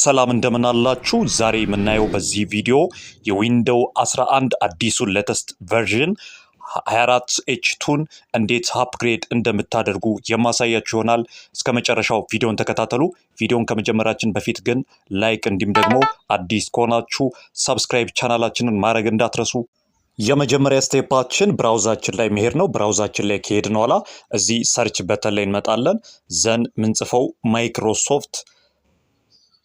ሰላም እንደምን አላችሁ ዛሬ የምናየው በዚህ ቪዲዮ የዊንዶው 11 አዲሱን ሌተስት ቨርዥን 24H2ን እንዴት አፕግሬድ እንደምታደርጉ የማሳያችሁ ይሆናል። እስከ መጨረሻው ቪዲዮን ተከታተሉ። ቪዲዮን ከመጀመራችን በፊት ግን ላይክ እንዲሁም ደግሞ አዲስ ከሆናችሁ ሰብስክራይብ ቻናላችንን ማድረግ እንዳትረሱ። የመጀመሪያ ስቴፓችን ብራውዛችን ላይ መሄድ ነው። ብራውዛችን ላይ ከሄድን በኋላ እዚህ ሰርች በተን ላይ እንመጣለን። ዘን ምንጽፈው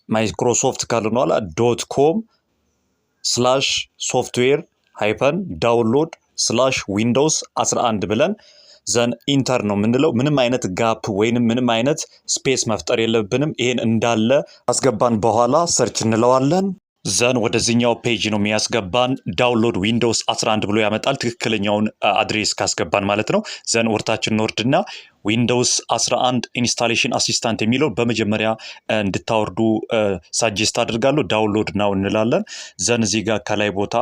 ማይክሮሶፍት ካልን በኋላ .com/software-download/windows 11 ብለን ዘን ኢንተር ነው የምንለው። ምንም አይነት ጋፕ ወይንም ምንም አይነት ስፔስ መፍጠር የለብንም። ይሄን እንዳለ አስገባን በኋላ ሰርች እንለዋለን። ዘን ወደዚህኛው ፔጅ ነው የሚያስገባን። ዳውንሎድ ዊንዶውስ 11 ብሎ ያመጣል። ትክክለኛውን አድሬስ ካስገባን ማለት ነው። ዘን ወርታችን እንወርድና ዊንዶውስ 11 ኢንስታሌሽን አሲስታንት የሚለው በመጀመሪያ እንድታወርዱ ሳጀስት አድርጋለሁ። ዳውንሎድ ናው እንላለን። ዘን እዚህ ጋር ከላይ ቦታ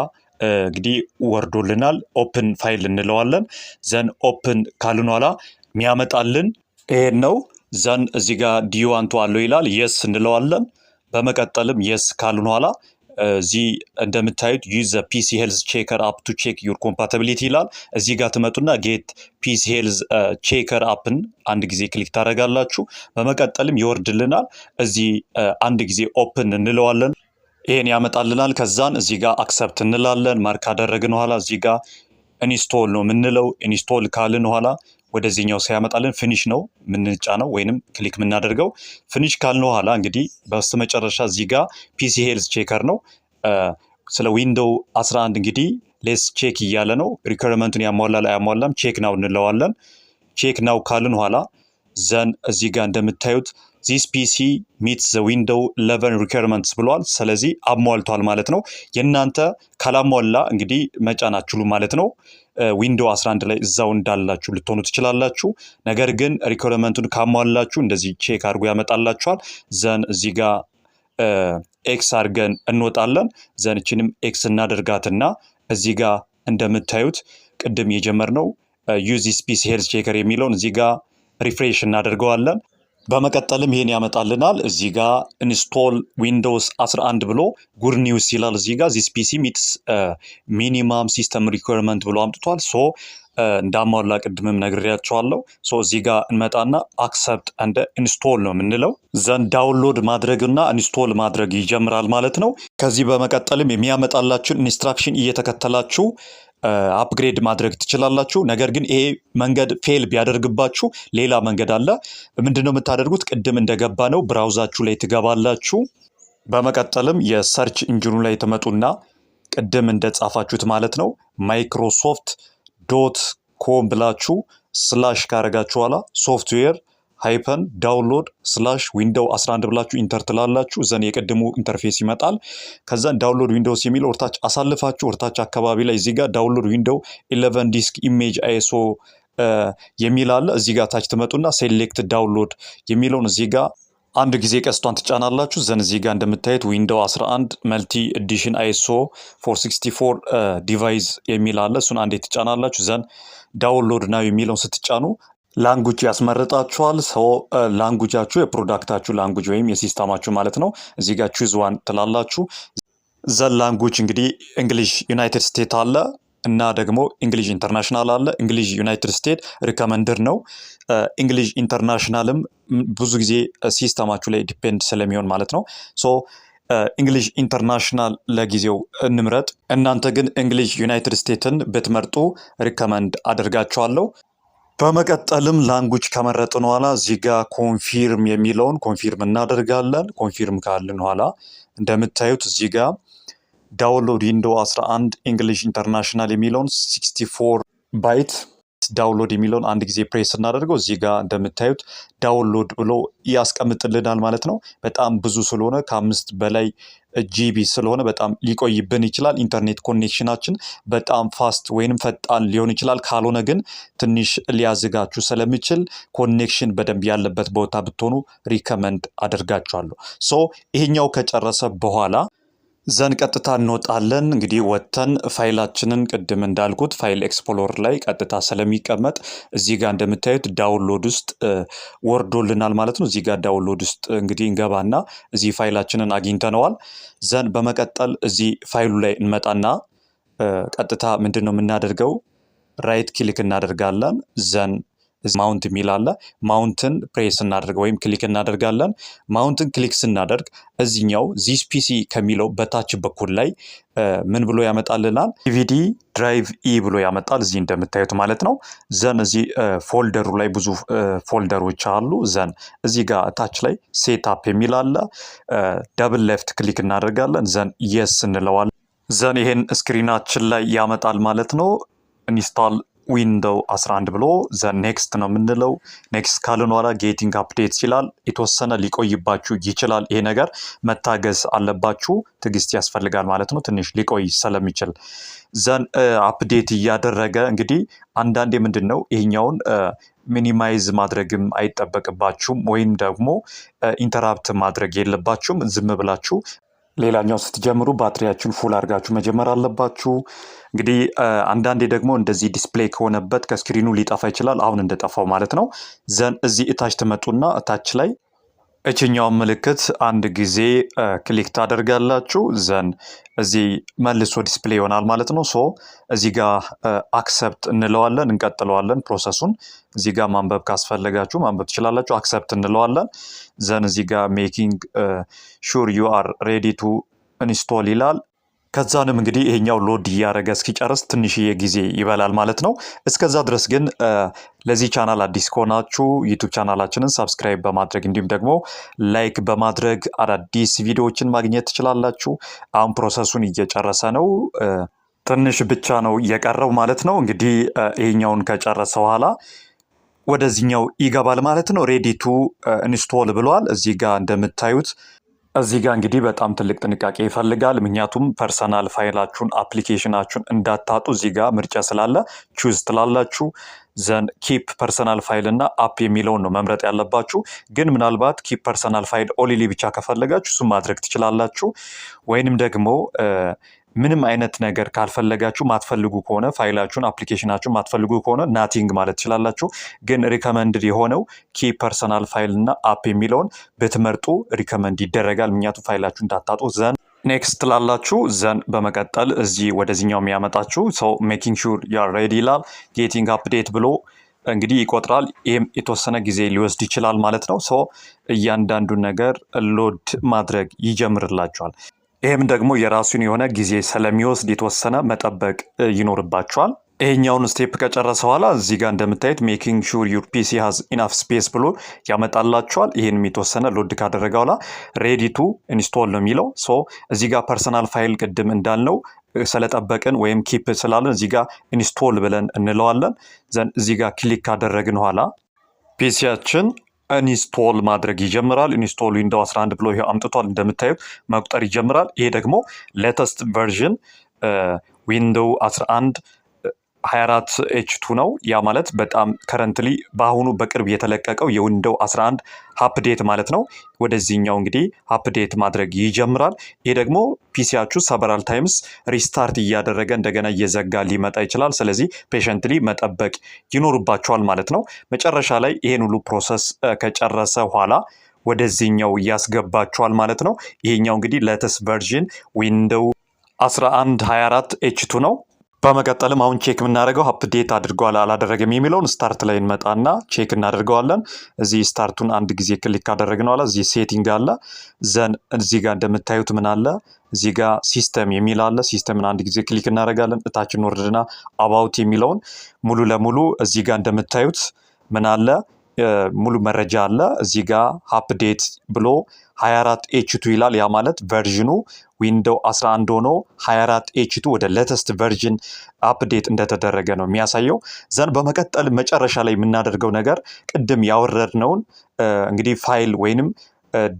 እንግዲህ ወርዶልናል። ኦፕን ፋይል እንለዋለን። ዘን ኦፕን ካልን በኋላ የሚያመጣልን ይሄን ነው። ዘን እዚህ ጋር ዲዩዋንቱ አለው ይላል። የስ እንለዋለን። በመቀጠልም የስ ካልን በኋላ እዚህ እንደምታዩት ዩዝ ዘ ፒሲ ሄልዝ ቼከር አፕ ቱ ቼክ ዩር ኮምፓቲቢሊቲ ይላል። እዚህ ጋር ትመጡና ጌት ፒሲ ሄልዝ ቼከር አፕን አንድ ጊዜ ክሊክ ታደርጋላችሁ። በመቀጠልም ይወርድልናል። እዚህ አንድ ጊዜ ኦፕን እንለዋለን። ይሄን ያመጣልናል። ከዛን እዚህ ጋር አክሰፕት እንላለን። ማርክ ካደረግን በኋላ እዚህ ጋር ኢንስቶል ነው የምንለው። ኢንስቶል ካልን በኋላ ወደዚህኛው ሲያመጣልን ፊኒሽ ነው ምንጫነው ወይንም ክሊክ የምናደርገው። ፊኒሽ ካልን በኋላ እንግዲህ በስተመጨረሻ እዚህ ጋር ፒሲ ሄልዝ ቼከር ነው። ስለ ዊንዶው 11 እንግዲህ ሌስ ቼክ እያለ ነው። ሪኳየርመንቱን ያሟላል አያሟላም ቼክ ናው እንለዋለን። ቼክ ናው ካልን በኋላ ዘን እዚህ ጋር እንደምታዩት ዚስ ፒሲ ሚትስ ዘ ዊንዶው 11 ሪኳየርመንትስ ብሏል። ስለዚህ አሟልቷል ማለት ነው። የእናንተ ካላሟላ እንግዲህ መጫን አትችሉም ማለት ነው። ዊንዶው 11 ላይ እዛው እንዳላችሁ ልትሆኑ ትችላላችሁ። ነገር ግን ሪኳየርመንቱን ካሟላችሁ እንደዚህ ቼክ አድርጎ ያመጣላችኋል። ዘን እዚህ ጋር ኤክስ አድርገን እንወጣለን። ዘን እችንም ኤክስ እናደርጋትና እዚህ ጋር እንደምታዩት ቅድም የጀመርነው ዩዝ ዚስ ፒሲ ሄልዝ ቼከር የሚለውን እዚህ ጋር ሪፍሬሽ እናደርገዋለን። በመቀጠልም ይሄን ያመጣልናል። እዚህ ጋር ኢንስቶል ዊንዶውስ 11 ብሎ ጉድ ኒውስ ይላል። እዚህ ጋር ዚስ ፒሲ ሚትስ ሚኒማም ሲስተም ሪኳየርመንት ብሎ አምጥቷል። ሶ እንዳሟላ ቅድምም ነግሬያቸዋለሁ። ሶ እዚህ ጋር እንመጣና አክሰፕት እንደ ኢንስቶል ነው የምንለው። ዘን ዳውንሎድ ማድረግና ኢንስቶል ማድረግ ይጀምራል ማለት ነው። ከዚህ በመቀጠልም የሚያመጣላችሁን ኢንስትራክሽን እየተከተላችሁ አፕግሬድ ማድረግ ትችላላችሁ። ነገር ግን ይሄ መንገድ ፌል ቢያደርግባችሁ ሌላ መንገድ አለ። ምንድነው የምታደርጉት? ቅድም እንደገባ ነው ብራውዛችሁ ላይ ትገባላችሁ። በመቀጠልም የሰርች ኢንጂኑ ላይ ትመጡና ቅድም እንደጻፋችሁት ማለት ነው microsoft.com ብላችሁ ስላሽ ካረጋችሁ በኋላ ሶፍትዌር -download/window 11 ብላችሁ ኢንተር ትላላችሁ። ዘን የቀድሙ ኢንተርፌስ ይመጣል። ከዛን ዳውንሎድ ዊንዶውስ የሚለው ወርታች አሳልፋችሁ ወርታች አካባቢ ላይ እዚህ ጋር ዳውንሎድ ዊንዶው 11 ዲስክ ኢሜጅ አይሶ የሚል አለ። እዚህ ጋር ታች ትመጡና ሴሌክት ዳውንሎድ የሚለውን እዚህ ጋር አንድ ጊዜ ቀስቷን ትጫናላችሁ። ዘን እዚህ ጋር እንደምታዩት ዊንዶው 11 መልቲ ኤዲሽን አይሶ 464 ዲቫይስ የሚል አለ። እሱን አንዴ ትጫናላችሁ። ዘን ዳውንሎድ ናው የሚለውን ስትጫኑ ላንጉጅ ያስመርጣችኋል። ሰው ላንጉጃችሁ የፕሮዳክታችሁ ላንጉጅ ወይም የሲስተማችሁ ማለት ነው። እዚህ ጋር ቹዝ ዋን ትላላችሁ። ዘን ላንጉጅ እንግዲህ እንግሊሽ ዩናይትድ ስቴትስ አለ እና ደግሞ እንግሊሽ ኢንተርናሽናል አለ። እንግሊሽ ዩናይትድ ስቴትስ ሪከመንድድ ነው። እንግሊሽ ኢንተርናሽናልም ብዙ ጊዜ ሲስተማችሁ ላይ ዲፔንድ ስለሚሆን ማለት ነው። ሶ እንግሊሽ ኢንተርናሽናል ለጊዜው እንምረጥ። እናንተ ግን እንግሊሽ ዩናይትድ ስቴትስን ብትመርጡ ሪከመንድ አድርጋችኋለሁ። በመቀጠልም ላንጉጅ ከመረጥን በኋላ እዚህ ጋር ኮንፊርም የሚለውን ኮንፊርም እናደርጋለን። ኮንፊርም ካልን በኋላ እንደምታዩት እዚህ ጋር ዳውንሎድ ዊንዶው 11 እንግሊሽ ኢንተርናሽናል የሚለውን 64 ባይት ዳውንሎድ የሚለውን አንድ ጊዜ ፕሬስ እናደርገው። እዚህ ጋር እንደምታዩት ዳውንሎድ ብሎ ያስቀምጥልናል ማለት ነው። በጣም ብዙ ስለሆነ ከ5 በላይ ጂቢ ስለሆነ በጣም ሊቆይብን ይችላል። ኢንተርኔት ኮኔክሽናችን በጣም ፋስት ወይንም ፈጣን ሊሆን ይችላል። ካልሆነ ግን ትንሽ ሊያዝጋችሁ ስለሚችል ኮኔክሽን በደንብ ያለበት ቦታ ብትሆኑ ሪከመንድ አደርጋችኋለሁ። ሶ ይሄኛው ከጨረሰ በኋላ ዘን ቀጥታ እንወጣለን እንግዲህ ወተን ፋይላችንን ቅድም እንዳልኩት ፋይል ኤክስፕሎረር ላይ ቀጥታ ስለሚቀመጥ እዚህ ጋር እንደምታዩት ዳውንሎድ ውስጥ ወርዶልናል ማለት ነው። እዚህ ጋር ዳውንሎድ ውስጥ እንግዲህ እንገባና እዚህ ፋይላችንን አግኝተነዋል። ዘን በመቀጠል እዚህ ፋይሉ ላይ እንመጣና ቀጥታ ምንድነው የምናደርገው ራይት ክሊክ እናደርጋለን። ዘን ማውንት የሚል አለ። ማውንትን ፕሬስ እናደርግ ወይም ክሊክ እናደርጋለን። ማውንትን ክሊክ ስናደርግ እዚህኛው ዚስ ፒሲ ከሚለው በታች በኩል ላይ ምን ብሎ ያመጣልናል? ዲቪዲ ድራይቭ ኢ ብሎ ያመጣል እዚህ እንደምታዩት ማለት ነው። ዘን እዚህ ፎልደሩ ላይ ብዙ ፎልደሮች አሉ። ዘን እዚህ ጋር ታች ላይ ሴትአፕ የሚል አለ። ደብል ሌፍት ክሊክ እናደርጋለን። ዘን የስ እንለዋለን። ዘን ይሄን ስክሪናችን ላይ ያመጣል ማለት ነው። ኢንስታል ዊንዶው 11 ብሎ ዘን ኔክስት ነው የምንለው። ኔክስት ካልን በኋላ ጌቲንግ አፕዴት ይላል። የተወሰነ ሊቆይባችሁ ይችላል። ይሄ ነገር መታገስ አለባችሁ፣ ትዕግስት ያስፈልጋል ማለት ነው። ትንሽ ሊቆይ ስለሚችል ዘን አፕዴት እያደረገ እንግዲህ አንዳንዴ ምንድን ነው ይሄኛውን ሚኒማይዝ ማድረግም አይጠበቅባችሁም፣ ወይም ደግሞ ኢንተራፕት ማድረግ የለባችሁም። ዝም ብላችሁ ሌላኛው ስትጀምሩ ባትሪያችሁን ፉል አድርጋችሁ መጀመር አለባችሁ። እንግዲህ አንዳንዴ ደግሞ እንደዚህ ዲስፕሌይ ከሆነበት ከስክሪኑ ሊጠፋ ይችላል። አሁን እንደጠፋው ማለት ነው። ዘን እዚህ እታች ትመጡና እታች ላይ እችኛውን ምልክት አንድ ጊዜ ክሊክ ታደርጋላችሁ። ዘን እዚህ መልሶ ዲስፕሌይ ይሆናል ማለት ነው። ሶ እዚህ ጋር አክሰፕት እንለዋለን፣ እንቀጥለዋለን ፕሮሰሱን። እዚህ ጋር ማንበብ ካስፈለጋችሁ ማንበብ ትችላላችሁ። አክሰፕት እንለዋለን። ዘን እዚህ ጋር ሜኪንግ ሹር ዩ አር ሬዲ ቱ ኢንስቶል ይላል። ከዛንም እንግዲህ ይሄኛው ሎድ እያደረገ እስኪጨርስ ትንሽዬ ጊዜ ይበላል ማለት ነው። እስከዛ ድረስ ግን ለዚህ ቻናል አዲስ ከሆናችሁ ዩቱብ ቻናላችንን ሳብስክራይብ በማድረግ እንዲሁም ደግሞ ላይክ በማድረግ አዳዲስ ቪዲዮዎችን ማግኘት ትችላላችሁ። አሁን ፕሮሰሱን እየጨረሰ ነው። ትንሽ ብቻ ነው እየቀረው ማለት ነው። እንግዲህ ይሄኛውን ከጨረሰ በኋላ ወደዚህኛው ይገባል ማለት ነው። ሬዲ ቱ ኢንስቶል ብሏል። እዚህ ጋር እንደምታዩት እዚህ ጋር እንግዲህ በጣም ትልቅ ጥንቃቄ ይፈልጋል። ምክንያቱም ፐርሰናል ፋይላችሁን አፕሊኬሽናችሁን እንዳታጡ እዚህ ጋር ምርጫ ስላለ ቹዝ ትላላችሁ። ዘን ኪፕ ፐርሰናል ፋይል እና አፕ የሚለውን ነው መምረጥ ያለባችሁ። ግን ምናልባት ኪፕ ፐርሰናል ፋይል ኦንሊ ብቻ ከፈለጋችሁ እሱም ማድረግ ትችላላችሁ። ወይንም ደግሞ ምንም አይነት ነገር ካልፈለጋችሁ ማትፈልጉ ከሆነ ፋይላችሁን አፕሊኬሽናችሁን ማትፈልጉ ከሆነ ናቲንግ ማለት ትችላላችሁ። ግን ሪከመንድድ የሆነው ኪ ፐርሰናል ፋይል እና አፕ የሚለውን ብትመርጡ ሪከመንድ ይደረጋል። ምክንያቱም ፋይላችሁን እንዳታጡ። ዘን ኔክስት ላላችሁ ዘን በመቀጠል እዚህ ወደዚህኛው የሚያመጣችሁ ሰው ሜኪንግ ሹር ዩ አር ሬዲ ይላል። ጌቲንግ አፕዴት ብሎ እንግዲህ ይቆጥራል። ይህም የተወሰነ ጊዜ ሊወስድ ይችላል ማለት ነው። ሶ እያንዳንዱን ነገር ሎድ ማድረግ ይጀምርላችኋል። ይህም ደግሞ የራሱን የሆነ ጊዜ ስለሚወስድ የተወሰነ መጠበቅ ይኖርባቸዋል። ይሄኛውን ስቴፕ ከጨረሰ በኋላ እዚህ ጋር እንደምታዩት ሜኪንግ ሹር ዩር ፒሲ ሃዝ ኢናፍ ስፔስ ብሎ ያመጣላቸዋል። ይህንም የተወሰነ ሎድ ካደረገ በኋላ ሬዲ ቱ ኢንስቶል ነው የሚለው። ሶ እዚህ ጋር ፐርሰናል ፋይል ቅድም እንዳልነው ስለጠበቅን ወይም ኪፕ ስላለን እዚህ ጋር ኢንስቶል ብለን እንለዋለን። ዘን እዚህ ጋር ክሊክ ካደረግን በኋላ ፒሲያችን ኢንስቶል ማድረግ ይጀምራል። ኢንስቶል ዊንዶው 11 ብሎ ይሄው አምጥቷል። እንደምታዩት መቁጠር ይጀምራል። ይሄ ደግሞ ሌተስት ቨርዥን ዊንዶው 11 24 ኤች2 ነው። ያ ማለት በጣም ከረንትሊ በአሁኑ በቅርብ የተለቀቀው የዊንዶው 11 አፕዴት ማለት ነው። ወደዚህኛው እንግዲህ አፕዴት ማድረግ ይጀምራል። ይሄ ደግሞ ፒሲያችሁ ሰቨራል ታይምስ ሪስታርት እያደረገ እንደገና እየዘጋ ሊመጣ ይችላል። ስለዚህ ፔሸንትሊ መጠበቅ ይኖርባቸዋል ማለት ነው። መጨረሻ ላይ ይሄን ሁሉ ፕሮሰስ ከጨረሰ በኋላ ወደዚህኛው ያስገባቸዋል ማለት ነው። ይሄኛው እንግዲህ ሌተስት ቨርዥን ዊንዶው 11 24 ኤች2 ነው። በመቀጠልም አሁን ቼክ የምናደርገው አፕዴት አድርጓል አላደረገም የሚለውን ስታርት ላይ እንመጣና ቼክ እናደርገዋለን። እዚህ ስታርቱን አንድ ጊዜ ክሊክ ካደረግን በኋላ እዚህ ሴቲንግ አለ። ዘን እዚህ ጋር እንደምታዩት ምን አለ? እዚህ ጋር ሲስተም የሚል አለ። ሲስተምን አንድ ጊዜ ክሊክ እናደርጋለን። እታችን ወርድና አባውት የሚለውን ሙሉ ለሙሉ እዚህ ጋር እንደምታዩት ምን አለ? ሙሉ መረጃ አለ። እዚህ ጋር አፕዴት ብሎ 24 ኤች2 ይላል። ያ ማለት ቨርዥኑ ዊንዶው 11 ሆኖ 24 ኤች2 ወደ ሌተስት ቨርዥን አፕዴት እንደተደረገ ነው የሚያሳየው። ዘን በመቀጠል መጨረሻ ላይ የምናደርገው ነገር ቅድም ያወረድነውን እንግዲህ ፋይል ወይንም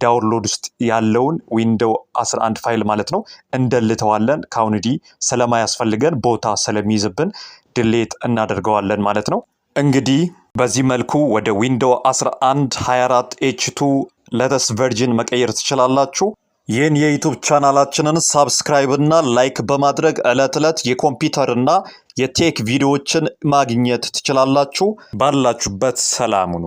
ዳውንሎድ ውስጥ ያለውን ዊንዶው 11 ፋይል ማለት ነው እንደልተዋለን። ካውንዲ ስለማያስፈልገን ቦታ ስለሚይዝብን ድሌት እናደርገዋለን ማለት ነው። እንግዲህ በዚህ መልኩ ወደ ዊንዶው 11 24 ኤች2 ሌተስት ቨርዥን መቀየር ትችላላችሁ። ይህን የዩቲዩብ ቻናላችንን ሳብስክራይብ እና ላይክ በማድረግ ዕለት ዕለት የኮምፒውተር እና የቴክ ቪዲዮዎችን ማግኘት ትችላላችሁ። ባላችሁበት ሰላም ሁኑ።